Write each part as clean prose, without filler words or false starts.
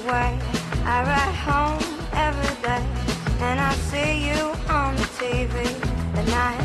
way. I ride home every day, and I see you on the TV at night.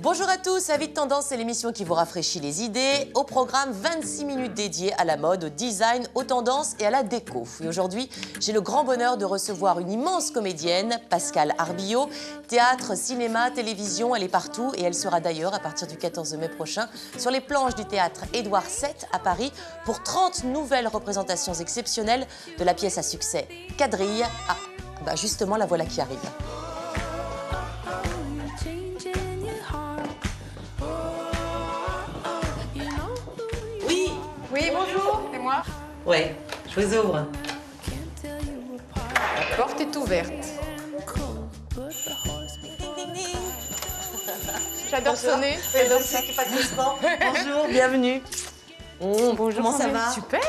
Bonjour à tous, Avis de Tendance, c'est l'émission qui vous rafraîchit les idées. Au programme, 26 minutes dédiées à la mode, au design, aux tendances et à la déco. Et aujourd'hui, j'ai le grand bonheur de recevoir une immense comédienne, Pascale Arbillot. Théâtre, cinéma, télévision, elle est partout. Et elle sera d'ailleurs, à partir du 14 mai prochain, sur les planches du théâtre Édouard VII à Paris pour 30 nouvelles représentations exceptionnelles de la pièce à succès Quadrille. Ah, bah justement, la voilà qui arrive. Oui, bonjour, c'est moi. Ouais, je vous ouvre. La porte est ouverte. J'adore sonner. J'adore ça. Bonjour, bienvenue. Bonjour. Comment ça va? Super.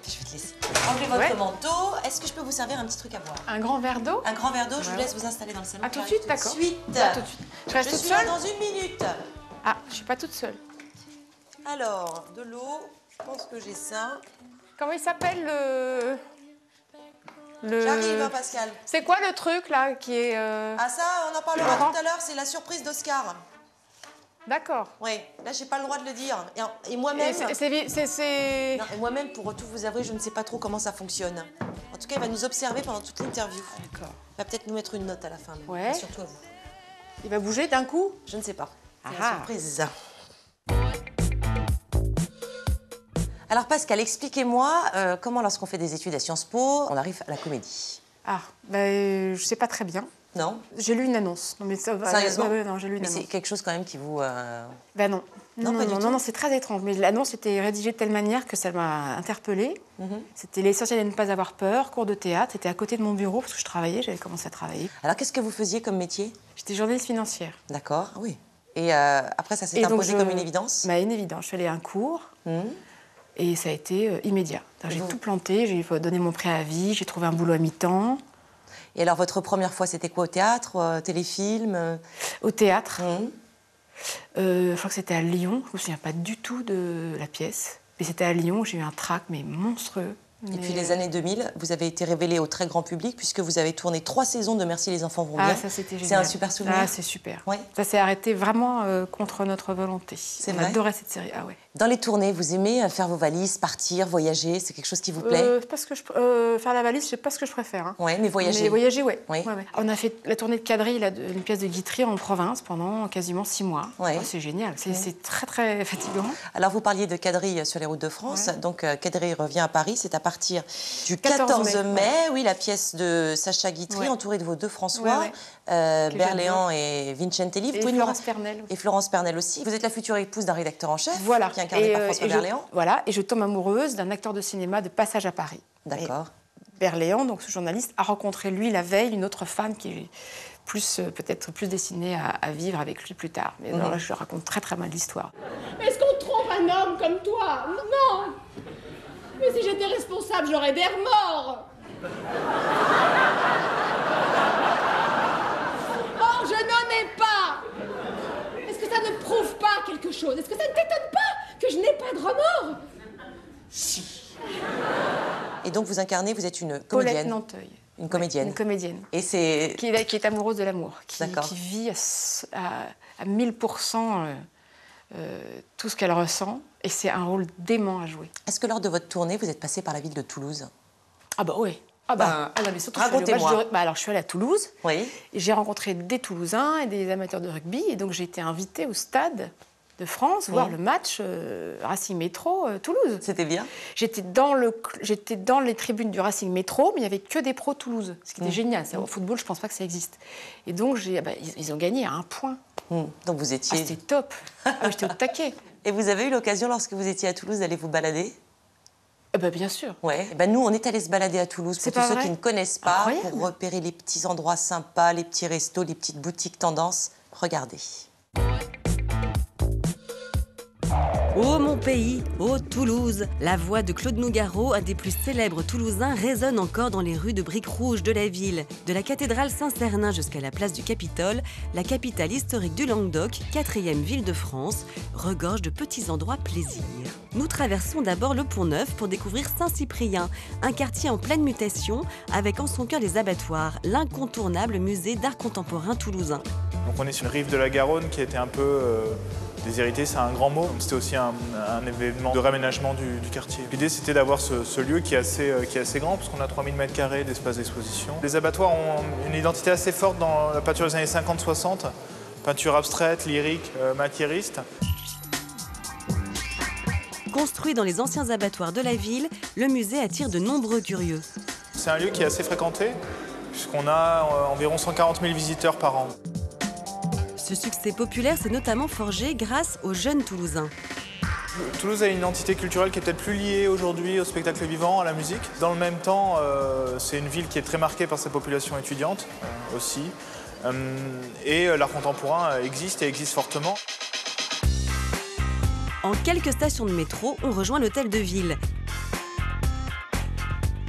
Je vais te laisser enlever votre manteau. Est-ce que je peux vous servir un petit truc à boire? Un grand verre d'eau. Un grand verre d'eau, je vous laisse vous installer dans le salon. À tout de suite, d'accord. Tout de suite. Je reste toute suis là seule. dans une minute. Ah, je suis pas toute seule. Alors, de l'eau, je pense que j'ai ça. Comment il s'appelle le... J'arrive, hein, Pascal. C'est quoi le truc là qui est... Ah ça, on en parlera Laurent. tout à l'heure, c'est la surprise d'Oscar. D'accord. Oui, là, j'ai pas le droit de le dire. Et Et moi-même... c'est... Non, et moi-même, pour tout vous avouer, je ne sais pas trop comment ça fonctionne. En tout cas, il va nous observer pendant toute l'interview. D'accord. Il va peut-être nous mettre une note à la fin. Mais Ouais. surtout à vous. Il va bouger d'un coup? Je ne sais pas. C'est Ah. la surprise. Alors Pascal, expliquez-moi comment lorsqu'on fait des études à Sciences Po, on arrive à la comédie. Ah, ben, je sais pas très bien. Non? J'ai lu une annonce. Non, mais ça va. Sérieusement? Ouais, non, j'ai lu une Mais annonce. c'est quelque chose quand même qui vous... Ben non. Non, pas du tout. Non, c'est très étrange. Mais l'annonce était rédigée de telle manière que ça m'a interpellée. C'était l'essentiel de ne pas avoir peur, cours de théâtre. C'était à côté de mon bureau parce que je travaillais, j'avais commencé à travailler. Alors qu'est-ce que vous faisiez comme métier? J'étais journaliste financière. D'accord, oui. Et après, ça s'est Et donc, imposé comme une évidence? Bah, une évidence. Je suis allée à un cours et ça a été immédiat. J'ai tout planté, j'ai donné mon préavis, j'ai trouvé un boulot à mi-temps. Et alors, votre première fois, c'était quoi? Au théâtre, téléfilm? Au théâtre. Je crois que c'était à Lyon. Je me souviens pas du tout de la pièce. Mais c'était à Lyon, j'ai eu un trac, mais monstrueux. Et puis les années 2000, vous avez été révélée au très grand public puisque vous avez tourné 3 saisons de Merci les enfants vont bien. Ah, ça c'était génial. C'est un super souvenir. Ah, c'est super. Ouais. Ça s'est arrêté vraiment contre notre volonté. C'est On vrai. adorait cette série. Ah ouais. Dans les tournées, vous aimez faire vos valises, partir, voyager? C'est quelque chose qui vous plaît? C'est pas ce que faire la valise, c'est pas ce que je préfère. Hein. Ouais, mais voyager. Mais voyager, ouais. Oui. Ouais. On a fait la tournée de Quadrille, une pièce de Guitry en province pendant quasiment 6 mois. Ouais. Oh, c'est génial. C'est très très fatigant. Alors, vous parliez de Quadrille sur les routes de France. Ouais. Donc, Quadrille revient à Paris. C'est à partir du 14 14 mai. mai. Oui, la pièce de Sacha Guitry, Ouais. entourée de vos 2 François, Ouais, ouais. Berléand et Vincentelli. Vous Et pouvez Florence Pernel. Et Florence Pernel aussi. Vous êtes la future épouse d'un rédacteur en chef, Voilà. qui est incarné par François Berléand. Voilà. Et je tombe amoureuse d'un acteur de cinéma de passage à Paris. D'accord. Et Berléand, donc ce journaliste, a rencontré lui la veille une autre femme qui est peut-être plus destinée à vivre avec lui plus tard. Mais alors là, je raconte très très mal l'histoire. Est-ce qu'on trompe un homme comme toi? Non. Mais si j'étais responsable, j'aurais des remords. Or, je n'en ai pas. Est-ce que ça ne prouve pas quelque chose? Est-ce que ça ne t'étonne pas que je n'ai pas de remords? Et donc, vous incarnez, vous êtes une Paulette comédienne. Nanteuil. Une comédienne. Une comédienne. Et c'est... Qui est amoureuse de l'amour, D'accord. qui vit à 1000% tout ce qu'elle ressent. Et c'est un rôle dément à jouer. Est-ce que lors de votre tournée, vous êtes passé par la ville de Toulouse? Ah bah oui. Ah non, mais surtout, racontez-moi. Alors, je suis allée à Toulouse. Oui. Et j'ai rencontré des Toulousains et des amateurs de rugby. Et donc, j'ai été invitée au stade de France voir le match Racing Métro Toulouse. C'était bien? J'étais dans les tribunes du Racing Métro, mais il n'y avait que des pros Toulouse. Ce qui était génial. Au football, je ne pense pas que ça existe. Et donc, ils ont gagné à 1 point. Donc, vous Ah, étiez... c'était top. Ah, j'étais au taquet. Et vous avez eu l'occasion, lorsque vous étiez à Toulouse, d'aller vous balader? Bien sûr. Ouais. Nous, on est allés se balader à Toulouse, pour C'est tous pas ceux vrai? qui ne connaissent pas, Incroyable. pour repérer les petits endroits sympas, les petits restos, les petites boutiques tendances. Regardez. Ô mon pays, ô Toulouse, la voix de Claude Nougaro, un des plus célèbres Toulousains, résonne encore dans les rues de briques rouges de la ville. De la cathédrale Saint-Cernin jusqu'à la place du Capitole, la capitale historique du Languedoc, 4e ville de France, regorge de petits endroits plaisir. Nous traversons d'abord le Pont-Neuf pour découvrir Saint-Cyprien, un quartier en pleine mutation, avec en son cœur les abattoirs, l'incontournable musée d'art contemporain toulousain. Donc on est sur une rive de la Garonne qui était un peu déshéritée, c'est un grand mot. C'était aussi un événement de réaménagement du quartier. L'idée c'était d'avoir ce lieu qui est assez grand, parce qu'on a 3000 m² d'espace d'exposition. Les abattoirs ont une identité assez forte dans la peinture des années 50-60, peinture abstraite, lyrique, matiériste. Construit dans les anciens abattoirs de la ville, le musée attire de nombreux curieux. C'est un lieu qui est assez fréquenté, puisqu'on a environ 140 000 visiteurs par an. Ce succès populaire s'est notamment forgé grâce aux jeunes Toulousains. Toulouse a une identité culturelle qui est peut-être plus liée aujourd'hui au spectacle vivant, à la musique. Dans le même temps, c'est une ville qui est très marquée par sa population étudiante aussi. Et l'art contemporain existe et existe fortement. En quelques stations de métro, on rejoint l'hôtel de ville.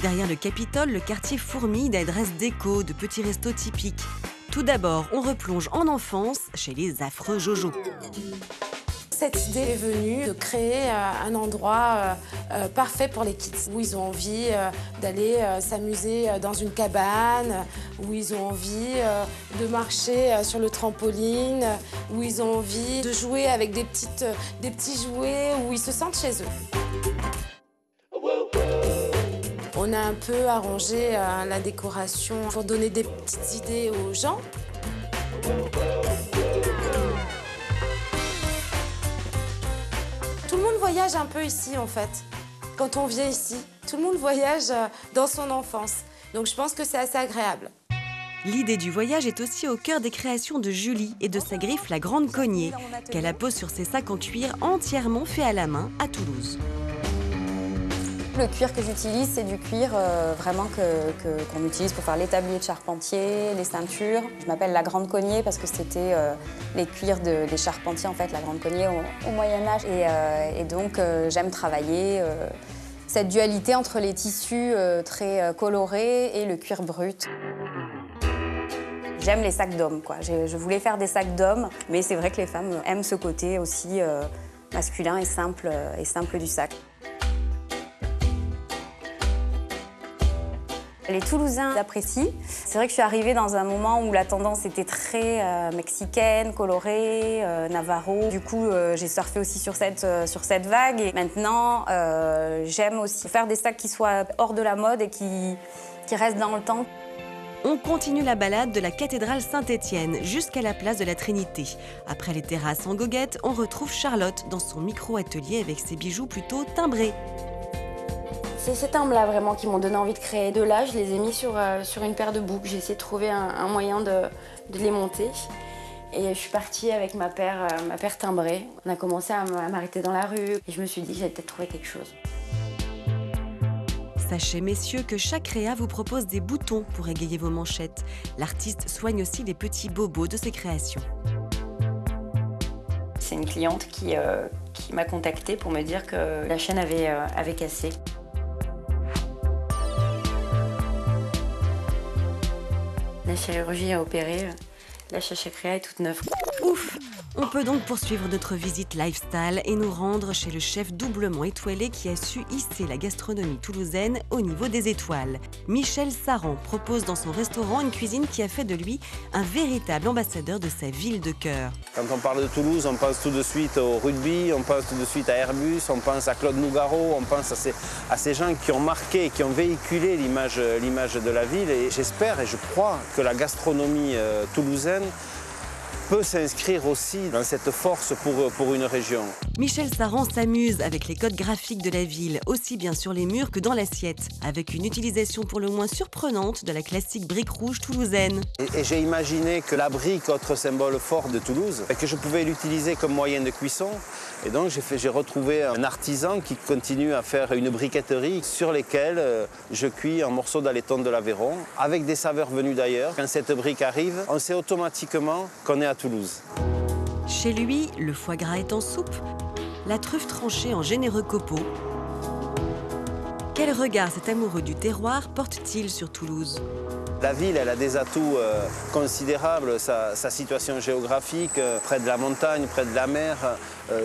Derrière le Capitole, le quartier fourmille d'adresses déco, de petits restos typiques. Tout d'abord, on replonge en enfance chez les affreux Jojo. Cette idée est venue de créer un endroit parfait pour les kids, où ils ont envie d'aller s'amuser dans une cabane, où ils ont envie de marcher sur le trampoline, où ils ont envie de jouer avec des petits jouets, où ils se sentent chez eux. On a un peu arrangé la décoration pour donner des petites idées aux gens. Tout le monde voyage un peu ici, en fait. Quand on vient ici, tout le monde voyage dans son enfance. Donc je pense que c'est assez agréable. L'idée du voyage est aussi au cœur des créations de Julie et de sa griffe La Grande Cognée, qu'elle appose sur ses sacs en cuir entièrement faits à la main à Toulouse. Le cuir que j'utilise, c'est du cuir vraiment qu'on utilise pour faire les tabliers de charpentier, les ceintures. Je m'appelle La Grande Cognée parce que c'était les cuirs des charpentiers, en fait, La Grande Cognée au Moyen-Âge. Et donc, j'aime travailler cette dualité entre les tissus très colorés et le cuir brut. J'aime les sacs d'hommes, quoi. Je voulais faire des sacs d'hommes, mais c'est vrai que les femmes aiment ce côté aussi masculin et simple du sac. Les Toulousains apprécient. C'est vrai que je suis arrivée dans un moment où la tendance était très mexicaine, colorée, navarro. Du coup, j'ai surfé aussi sur cette vague. Et maintenant, j'aime aussi faire des sacs qui soient hors de la mode et qui restent dans le temps. On continue la balade de la cathédrale Saint-Étienne jusqu'à la place de la Trinité. Après les terrasses en goguette, on retrouve Charlotte dans son micro-atelier avec ses bijoux plutôt timbrés. C'est ces timbres-là vraiment qui m'ont donné envie de créer. De là, je les ai mis sur une paire de boucles. J'ai essayé de trouver un moyen de les monter. Et je suis partie avec ma paire timbrée. On a commencé à m'arrêter dans la rue et je me suis dit que j'allais peut-être trouver quelque chose. Sachez, messieurs, que chaque créa vous propose des boutons pour égayer vos manchettes. L'artiste soigne aussi les petits bobos de ses créations. C'est une cliente qui m'a contactée pour me dire que la chaîne avait cassé. La chirurgie a opéré, la chacha créa est toute neuve. Ouf! On peut donc poursuivre notre visite lifestyle et nous rendre chez le chef doublement étoilé qui a su hisser la gastronomie toulousaine au niveau des étoiles. Michel Saran propose dans son restaurant une cuisine qui a fait de lui un véritable ambassadeur de sa ville de cœur. Quand on parle de Toulouse, on pense tout de suite au rugby, on pense tout de suite à Airbus, on pense à Claude Nougaro, on pense à ces gens qui ont marqué, qui ont véhiculé l'image de la ville. Et j'espère et je crois que la gastronomie toulousaine peut s'inscrire aussi dans cette force pour une région. Michel Saran s'amuse avec les codes graphiques de la ville, aussi bien sur les murs que dans l'assiette, avec une utilisation pour le moins surprenante de la classique brique rouge toulousaine. Et j'ai imaginé que la brique, autre symbole fort de Toulouse, que je pouvais l'utiliser comme moyen de cuisson. Et donc j'ai retrouvé un artisan qui continue à faire une briqueterie sur lesquelles je cuis un morceau d'Aléton de l'Aveyron, avec des saveurs venues d'ailleurs. Quand cette brique arrive, on sait automatiquement qu'on est à Toulouse. Chez lui, le foie gras est en soupe, la truffe tranchée en généreux copeaux. Quel regard cet amoureux du terroir porte-t-il sur Toulouse? La ville, elle a des atouts considérables, sa situation géographique, près de la montagne, près de la mer,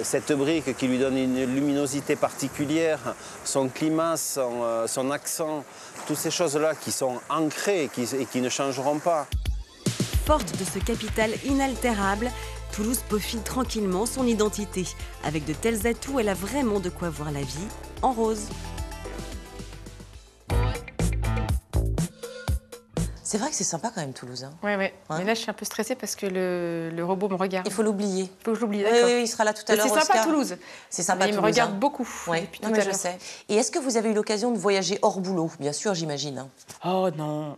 cette brique qui lui donne une luminosité particulière, son climat, son accent, toutes ces choses-là qui sont ancrées et qui ne changeront pas. Forte de ce capital inaltérable, Toulouse peaufine tranquillement son identité. Avec de tels atouts, elle a vraiment de quoi voir la vie en rose. C'est vrai que c'est sympa quand même, Toulouse. Oui. Hein? Mais là, je suis un peu stressée parce que le robot me regarde. Il faut l'oublier. Il faut que je l'oublie, Oui, d'accord. oui, il sera là tout à l'heure. C'est sympa, Toulouse. C'est sympa, Toulouse. Il me regarde beaucoup. Oui, non, mais je sais. Et est-ce que vous avez eu l'occasion de voyager hors boulot? Bien sûr, j'imagine. Hein. Oh non.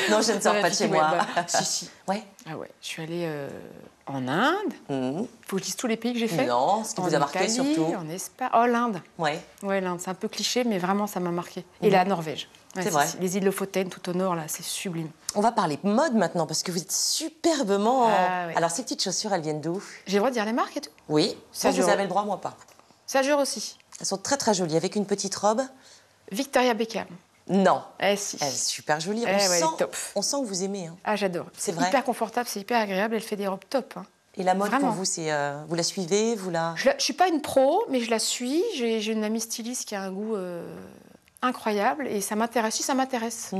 Non, je ne sors pas de chez moi. Si. Ouais. Ah ouais. Je suis allée en Inde. Il faut que je dise tous les pays que j'ai fait. Non, ce qui vous a marqué Italie, surtout. En Espagne. Oh, l'Inde. Ouais. Ouais, l'Inde. C'est un peu cliché, mais vraiment, ça m'a marqué. Et la Norvège. Ouais, c'est vrai. Les îles Lofoten, tout au nord, là, c'est sublime. On va parler mode maintenant, parce que vous êtes superbement... Ah, ouais. Alors, ces petites chaussures, elles viennent d'où? J'ai le droit de dire les marques et tout? Oui. Ça vous avez le droit, moi pas. Ça jure aussi. Elles sont très, très jolies, avec une petite robe. Victoria Beckham. Non. Si. Elle est super jolie. Top. On sent que vous aimez. Hein. Ah, j'adore. C'est vrai. Hyper confortable, c'est hyper agréable. Elle fait des robes top. Hein. Et la mode, vraiment. pour vous, c'est vous la suivez, vous la... Je suis pas une pro, mais je la suis. J'ai une amie styliste qui a un goût incroyable et ça m'intéresse. Si, ça m'intéresse.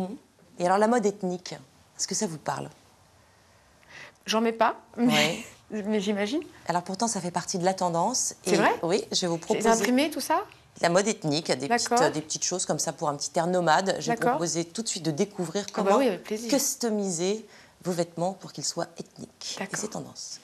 Et alors, la mode ethnique, est-ce que ça vous parle? J'en mets pas, mais, mais j'imagine. Alors, pourtant, ça fait partie de la tendance. C'est vrai? Oui, je vais vous proposer... C'est imprimé, tout ça? La mode ethnique, des petites choses comme ça pour un petit air nomade. Je vais vous proposer tout de suite de découvrir comment customiser vos vêtements pour qu'ils soient ethniques. Et c'est tendance.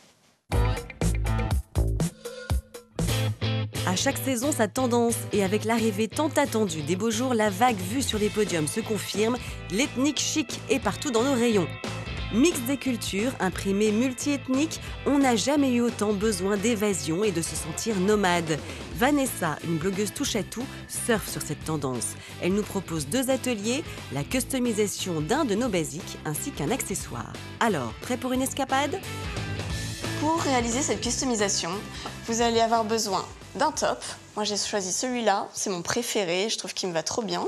À chaque saison, sa tendance. Et avec l'arrivée tant attendue des beaux jours, la vague vue sur les podiums se confirme. L'ethnique chic est partout dans nos rayons. Mix des cultures, imprimé multi-ethnique, on n'a jamais eu autant besoin d'évasion et de se sentir nomade. Vanessa, une blogueuse touche-à-tout, surfe sur cette tendance. Elle nous propose 2 ateliers, la customisation d'un de nos basiques ainsi qu'un accessoire. Alors, prêt pour une escapade? Pour réaliser cette customisation, vous allez avoir besoin d'un top. Moi, j'ai choisi celui-là, c'est mon préféré, je trouve qu'il me va trop bien.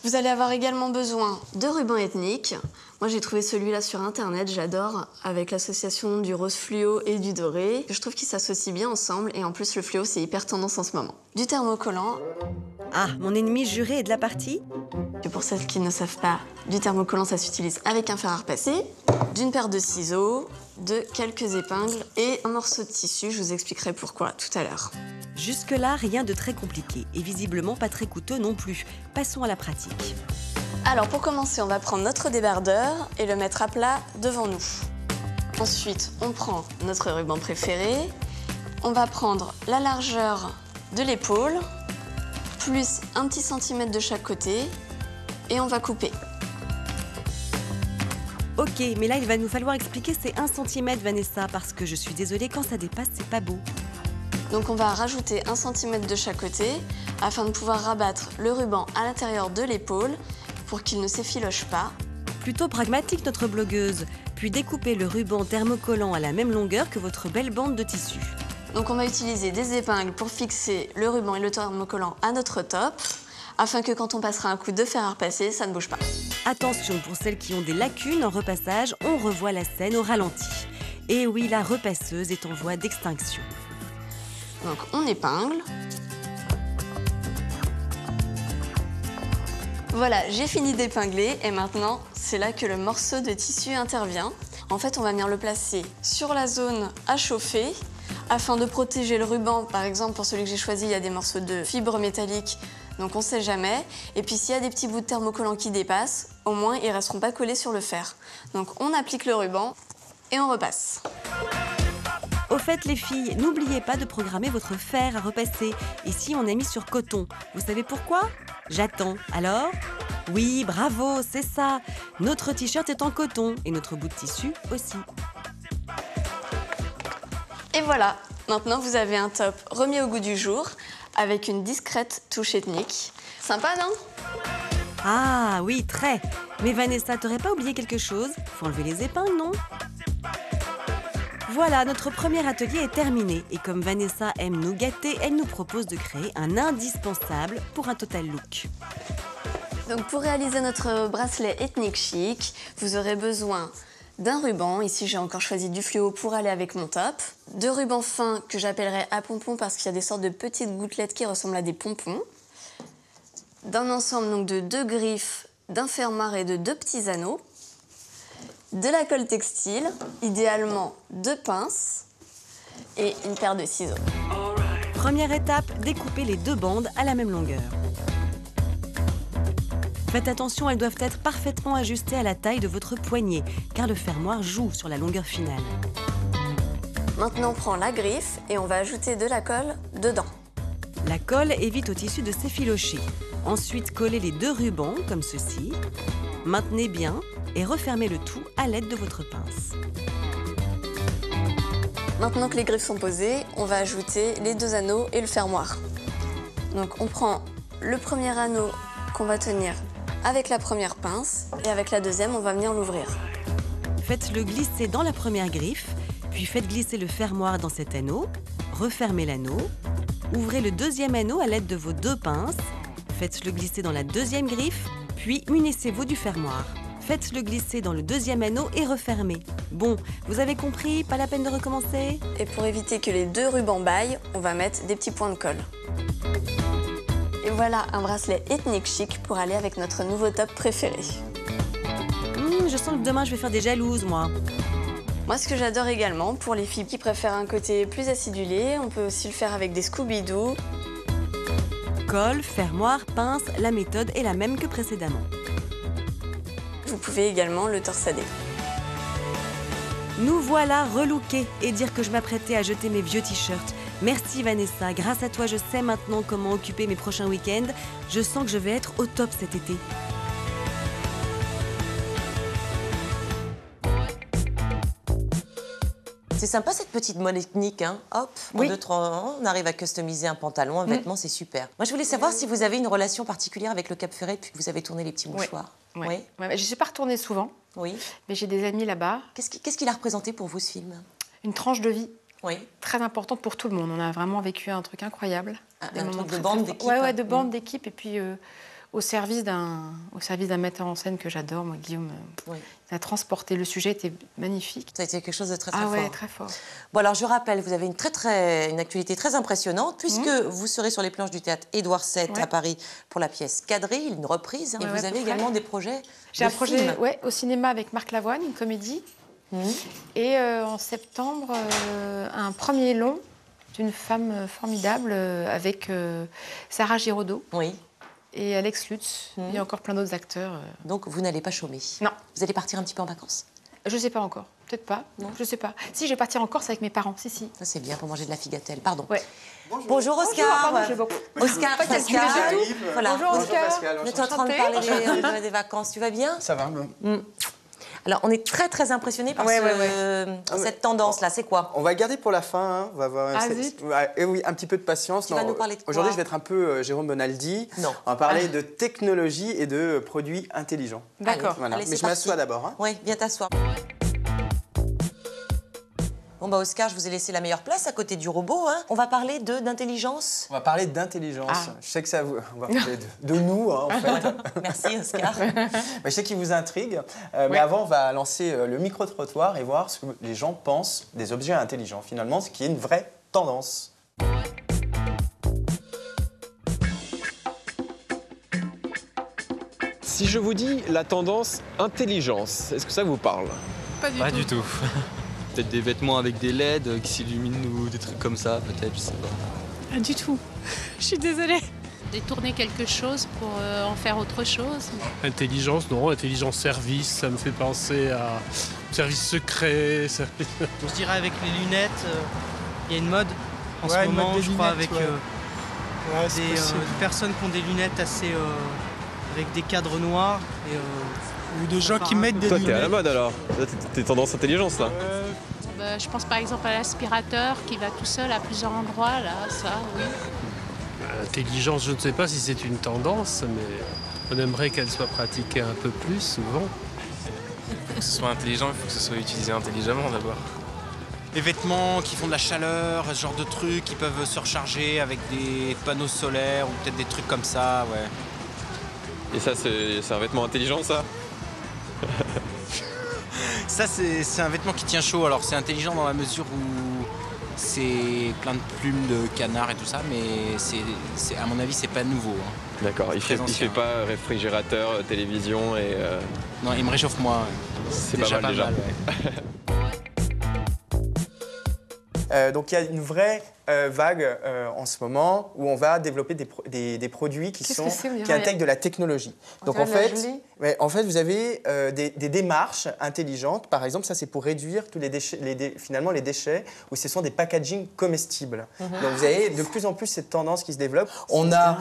Vous allez avoir également besoin de rubans ethniques. Moi, j'ai trouvé celui-là sur Internet, j'adore, avec l'association du rose fluo et du doré. Je trouve qu'ils s'associent bien ensemble et en plus, le fluo, c'est hyper tendance en ce moment. Du thermocollant. Ah, mon ennemi juré est de la partie? Et pour celles qui ne savent pas, du thermocollant, ça s'utilise avec un fer à repasser, d'une paire de ciseaux, de quelques épingles et un morceau de tissu. Je vous expliquerai pourquoi tout à l'heure. Jusque-là, rien de très compliqué et visiblement pas très coûteux non plus. Passons à la pratique. Alors pour commencer, on va prendre notre débardeur et le mettre à plat devant nous. Ensuite, on prend notre ruban préféré. On va prendre la largeur de l'épaule, plus un petit centimètre de chaque côté, et on va couper. Ok, mais là, il va nous falloir expliquer ces 1 cm, Vanessa, parce que je suis désolée, quand ça dépasse, c'est pas beau. Donc on va rajouter 1 cm de chaque côté, afin de pouvoir rabattre le ruban à l'intérieur de l'épaule, pour qu'il ne s'effiloche pas. Plutôt pragmatique, notre blogueuse. Puis découper le ruban thermocollant à la même longueur que votre belle bande de tissu. Donc on va utiliser des épingles pour fixer le ruban et le thermocollant à notre top, afin que quand on passera un coup de fer à repasser, ça ne bouge pas. Attention, pour celles qui ont des lacunes en repassage, on revoit la scène au ralenti. Et oui, la repasseuse est en voie d'extinction. Donc on épingle. Voilà, j'ai fini d'épingler et maintenant, c'est là que le morceau de tissu intervient. En fait, on va venir le placer sur la zone à chauffer afin de protéger le ruban. Par exemple, pour celui que j'ai choisi, il y a des morceaux de fibre métallique, donc on ne sait jamais. Et puis s'il y a des petits bouts de thermocollant qui dépassent, au moins ils ne resteront pas collés sur le fer. Donc on applique le ruban et on repasse. Au fait, les filles, n'oubliez pas de programmer votre fer à repasser. Ici, on a mis sur coton. Vous savez pourquoi? J'attends. Alors? Oui, bravo, c'est ça. Notre t-shirt est en coton et notre bout de tissu aussi. Et voilà, maintenant vous avez un top remis au goût du jour avec une discrète touche ethnique. Sympa, non? Ah oui, très. Mais Vanessa, t'aurais pas oublié quelque chose? Faut enlever les épingles, non? Voilà, notre premier atelier est terminé. Et comme Vanessa aime nous gâter, elle nous propose de créer un indispensable pour un total look. Donc pour réaliser notre bracelet ethnique chic, vous aurez besoin d'un ruban. Ici, j'ai encore choisi du fluo pour aller avec mon top. De rubans fins que j'appellerai à pompons parce qu'il y a des sortes de petites gouttelettes qui ressemblent à des pompons. D'un ensemble donc de 2 griffes, d'un fermoir et de 2 petits anneaux. De la colle textile, idéalement 2 pinces et une paire de ciseaux. Première étape, découper les 2 bandes à la même longueur. Faites attention, elles doivent être parfaitement ajustées à la taille de votre poignet, car le fermoir joue sur la longueur finale. Maintenant, on prend la griffe et on va ajouter de la colle dedans. La colle évite au tissu de s'effilocher. Ensuite, collez les 2 rubans, comme ceci. Maintenez bien et refermez le tout à l'aide de votre pince. Maintenant que les griffes sont posées, on va ajouter les 2 anneaux et le fermoir. Donc on prend le premier anneau qu'on va tenir avec la première pince et avec la deuxième, on va venir l'ouvrir. Faites-le glisser dans la première griffe, puis faites glisser le fermoir dans cet anneau, refermez l'anneau, ouvrez le 2e anneau à l'aide de vos 2 pinces, faites-le glisser dans la 2e griffe, puis munissez-vous du fermoir. Faites-le glisser dans le 2e anneau et refermez. Bon, vous avez compris, pas la peine de recommencer? Et pour éviter que les 2 rubans baillent, on va mettre des petits points de colle. Et voilà un bracelet ethnique chic pour aller avec notre nouveau top préféré. Je sens que demain je vais faire des jalouses, moi. Moi, ce que j'adore également, pour les filles qui préfèrent un côté plus acidulé, on peut aussi le faire avec des Scooby-Doo. Colle, fermoir, pince, la méthode est la même que précédemment. Vous pouvez également le torsader. Nous voilà relookés et dire que je m'apprêtais à jeter mes vieux t-shirts. Merci Vanessa, grâce à toi je sais maintenant comment occuper mes prochains week-ends. Je sens que je vais être au top cet été. C'est sympa cette petite mode ethnique, hein. Hop, en 2-3 ans, on arrive à customiser un pantalon, un vêtement, c'est super. Moi, je voulais savoir si vous avez une relation particulière avec le Cap Ferret depuis que vous avez tourné les petits mouchoirs. Oui. Je ne suis pas retournée souvent, mais j'ai des amis là-bas. Qu'est-ce qu'il a représenté pour vous, ce film? Une tranche de vie. Oui. Très importante pour tout le monde. On a vraiment vécu un truc incroyable. Un truc de bande d'équipe. Ouais, de bande d'équipe. Et puis au service d'un metteur en scène que j'adore, moi, Guillaume. Il a transporté. Le sujet était magnifique. Ça a été quelque chose de très, très fort. Ah ouais, très fort. Bon, alors, je rappelle, vous avez une actualité très impressionnante, puisque vous serez sur les planches du théâtre Édouard VII à Paris pour la pièce Quadrille, une reprise. Et vous avez également des projets. J'ai un projet au cinéma avec Marc Lavoine, une comédie. Et en septembre, un premier long d'une femme formidable avec Sarah Giraudot et Alex Lutz. Il y a encore plein d'autres acteurs. Donc vous n'allez pas chômer? Non. Vous allez partir un petit peu en vacances? Je ne sais pas encore. Peut-être pas. Non. Je ne sais pas. Si, je vais partir en Corse avec mes parents. Si. Ça, c'est bien pour manger de la figatelle. Pardon. Ouais. Bonjour Oscar. Oscar, Pascal. Voilà. Bonjour Oscar. On est en train de parler des vacances. Tu vas bien? Ça va. Alors, on est très, très impressionnés par cette tendance-là. C'est quoi? On va le garder pour la fin. Hein. On va avoir un petit peu de patience. Tu vas nous parler de quoi? Aujourd'hui, je vais être un peu Jérôme Bonaldi. Non. On va parler de technologie et de produits intelligents. D'accord. Voilà. Mais je m'assois d'abord. Hein. Oui, viens t'asseoir. Bon, bah Oscar, je vous ai laissé la meilleure place à côté du robot. Hein. On va parler d'intelligence. On va parler d'intelligence. Je sais que ça vous... On va parler de nous, hein, en fait. Merci, Oscar. Je sais qu'il vous intrigue. Mais avant, on va lancer le micro-trottoir et voir ce que les gens pensent des objets intelligents, finalement, ce qui est une vraie tendance. Si je vous dis la tendance intelligence, est-ce que ça vous parle? Pas du tout. Peut-être des vêtements avec des LED qui s'illuminent ou des trucs comme ça, peut-être, je sais pas. Pas du tout. Je suis désolée. Détourner quelque chose pour en faire autre chose. Intelligence, non. Intelligence service, ça me fait penser à service secret. Je dirais avec les lunettes, il y a une mode en ce moment, je crois, avec des personnes qui ont des lunettes assez... avec des cadres noirs. Ou des gens qui mettent des lunettes. Toi, t'es à la mode alors? T'es tendance intelligence, là? Je pense par exemple à l'aspirateur qui va tout seul à plusieurs endroits, là, ça, oui. Intelligence, je ne sais pas si c'est une tendance, mais on aimerait qu'elle soit pratiquée un peu plus souvent. Pour que ce soit intelligent, il faut que ce soit utilisé intelligemment d'abord. les vêtements qui font de la chaleur, ce genre de trucs qui peuvent se recharger avec des panneaux solaires ou peut-être des trucs comme ça, ouais. Et ça, c'est un vêtement intelligent, ça? Ça, c'est un vêtement qui tient chaud. Alors, c'est intelligent dans la mesure où c'est plein de plumes de canard et tout ça, mais à mon avis, c'est pas nouveau. Hein. D'accord, il fait pas réfrigérateur, télévision et... Non, il me réchauffe moi. C'est pas mal déjà. Mal, ouais. Donc il y a une vraie vague en ce moment où on va développer des produits qui intègrent de la technologie. Donc en fait, vous avez des démarches intelligentes. Par exemple, ça c'est pour réduire tous les déchets, finalement les déchets, où ce sont des packaging comestibles. Donc vous avez de plus en plus cette tendance qui se développe. On a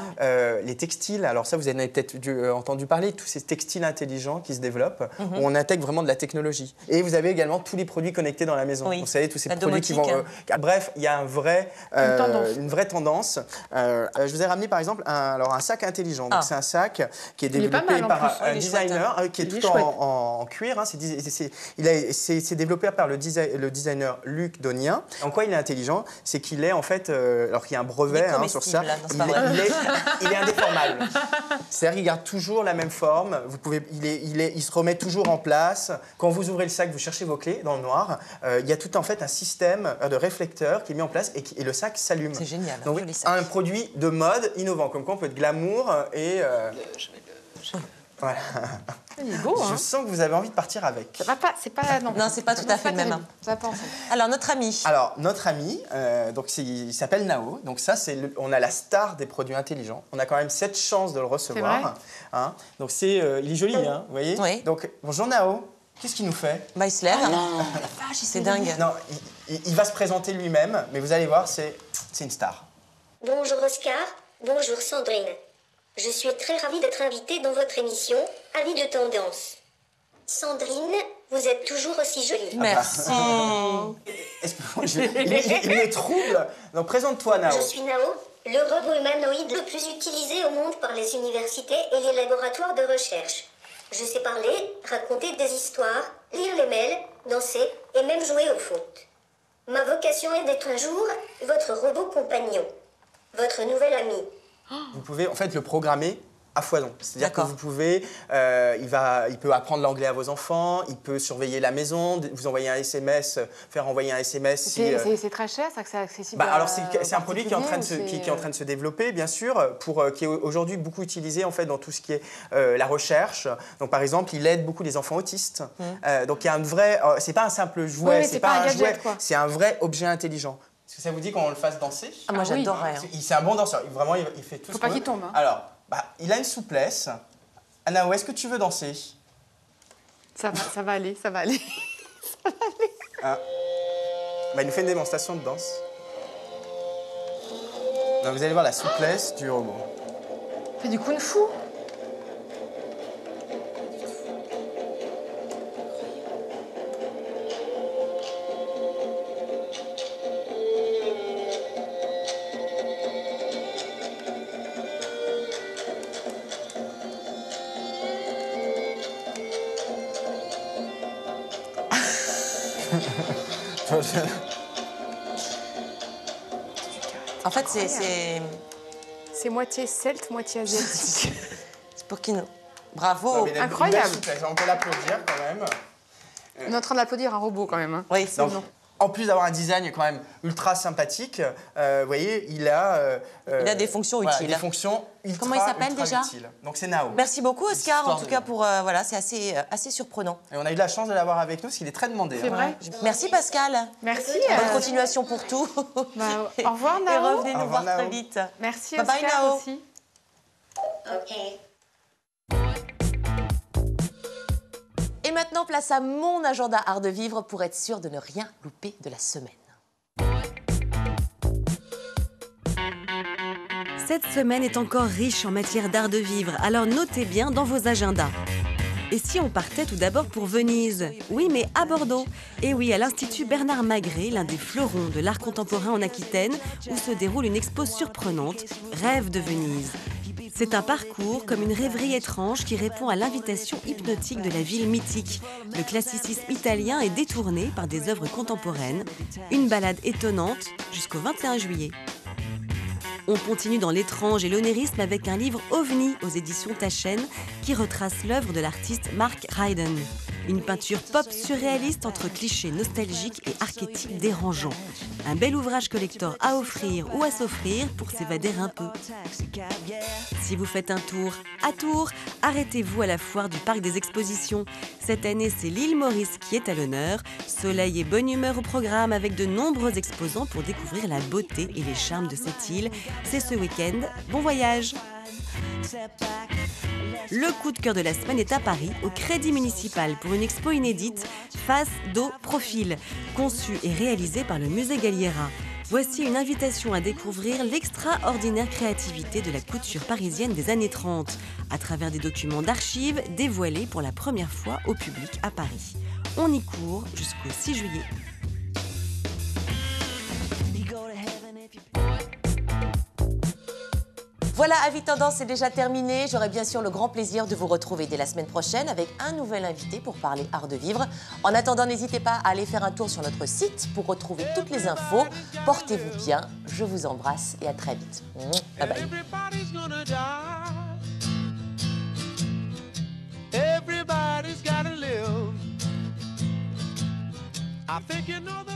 les textiles. Alors ça, vous en avez peut-être entendu parler, tous ces textiles intelligents qui se développent, où on intègre vraiment de la technologie. Et vous avez également tous les produits connectés dans la maison. Vous savez, tous ces produits qui vont... bref, il y a une vraie tendance. Je vous ai ramené par exemple un sac intelligent. C'est un sac qui est développé par un designer qui est tout en cuir. Hein. C'est développé par le designer Luc Donien. En quoi il est intelligent? C'est qu'il est en fait... alors qu'il y a un brevet sur ça. Il est indéformable. C'est-à-dire qu'il garde toujours la même forme. Il se remet toujours en place. Quand vous ouvrez le sac, vous cherchez vos clés dans le noir. Il y a tout en fait un système de réflecteurs qui est mis en place et le sac s'allume. C'est génial. Donc, un produit de mode innovant, comme quoi on peut être glamour et... Voilà. Il est beau, Je sens que vous avez envie de partir avec. Ça va pas, c'est pas... Non, c'est pas tout à fait le même. Ça va pas ensemble. Alors, notre ami. Alors, notre ami, il s'appelle Nao. Donc ça, on a la star des produits intelligents. On a quand même cette chance de le recevoir. Hein. Donc il est joli, hein, vous voyez. Oui. Donc, bonjour Nao. Qu'est-ce qu'il nous fait? Il se lève. C'est dingue. Non, il va se présenter lui-même, mais vous allez voir, c'est une star. Bonjour Oscar, bonjour Sandrine. Je suis très ravie d'être invitée dans votre émission Avis de tendance. Sandrine, vous êtes toujours aussi jolie. Merci. Il me trouble. Donc présente-toi Nao. Je suis Nao, le robot humanoïde le plus utilisé au monde par les universités et les laboratoires de recherche. Je sais parler, raconter des histoires, lire les mails, danser et même jouer au foot. Ma vocation est d'être un jour votre robot compagnon, votre nouvel ami. Vous pouvez en fait le programmer à foison. C'est-à-dire que vous pouvez, il peut apprendre l'anglais à vos enfants, il peut surveiller la maison, vous envoyer un SMS, faire envoyer un SMS. C'est très cher, ça, que c'est accessible. Alors c'est un produit qui est en train de se développer, bien sûr, qui est aujourd'hui beaucoup utilisé en fait dans tout ce qui est la recherche. Donc par exemple, il aide beaucoup les enfants autistes. Donc il y a un vrai, c'est pas un simple jouet, c'est pas un jouet, c'est un vrai objet intelligent. Est-ce que ça vous dit qu'on le fasse danser? Moi j'adorerais. C'est un bon danseur. Vraiment, il fait tout. Faut pas qu'il tombe. Hein. Alors. Il a une souplesse. Anna, est-ce que tu veux danser? Ça va aller. Ça va aller. Il nous fait une démonstration de danse. Donc, vous allez voir la souplesse du robot. Il fait du kung-fu. En fait, c'est moitié celte, moitié asiatique. C'est pour qui nous... Bravo. Non, incroyable. On peut l'applaudir quand même. On est en train d'applaudir un robot quand même. Hein. Oui, c'est bon. En plus d'avoir un design quand même ultra sympathique, vous voyez, il a des fonctions utiles. Des fonctions ultra, comment il s'appelle déjà utiles. Donc c'est Nao. Merci beaucoup Oscar, en tout cas pour c'est assez surprenant. Et on a eu la chance de l'avoir avec nous parce qu'il est très demandé. C'est vrai. Merci Pascal. Merci. Bonne continuation pour tout. Au revoir Nao. Et revenez nous voir très vite. Merci bye Oscar bye, Nao. aussi. Ok. Et maintenant, place à mon agenda art de vivre pour être sûr de ne rien louper de la semaine. Cette semaine est encore riche en matière d'art de vivre, alors notez bien dans vos agendas. Et si on partait tout d'abord pour Venise? Oui, mais à Bordeaux. Et oui, à l'Institut Bernard Magré, l'un des fleurons de l'art contemporain en Aquitaine, où se déroule une expo surprenante, Rêve de Venise. C'est un parcours comme une rêverie étrange qui répond à l'invitation hypnotique de la ville mythique. Le classicisme italien est détourné par des œuvres contemporaines. Une balade étonnante jusqu'au 21 juillet. On continue dans l'étrange et l'onérisme avec un livre OVNI aux éditions Taschen qui retrace l'œuvre de l'artiste Mark Ryden. Une peinture pop surréaliste entre clichés nostalgiques et archétypes dérangeants. Un bel ouvrage collector à offrir ou à s'offrir pour s'évader un peu. Si vous faites un tour à Tours, arrêtez-vous à la foire du Parc des Expositions. Cette année, c'est l'île Maurice qui est à l'honneur. Soleil et bonne humeur au programme avec de nombreux exposants pour découvrir la beauté et les charmes de cette île. C'est ce week-end. Bon voyage! Le coup de cœur de la semaine est à Paris, au Crédit Municipal, pour une expo inédite, Face, dos, profil, conçue et réalisée par le Musée Galliera. Voici une invitation à découvrir l'extraordinaire créativité de la couture parisienne des années 30, à travers des documents d'archives dévoilés pour la première fois au public à Paris. On y court jusqu'au 6 juillet. Voilà, Avis Tendance, c'est déjà terminé. J'aurai bien sûr le grand plaisir de vous retrouver dès la semaine prochaine avec un nouvel invité pour parler art de vivre. En attendant, n'hésitez pas à aller faire un tour sur notre site pour retrouver toutes les infos. Portez-vous bien, je vous embrasse et à très vite. Bye bye. Everybody's gotta live. I think you know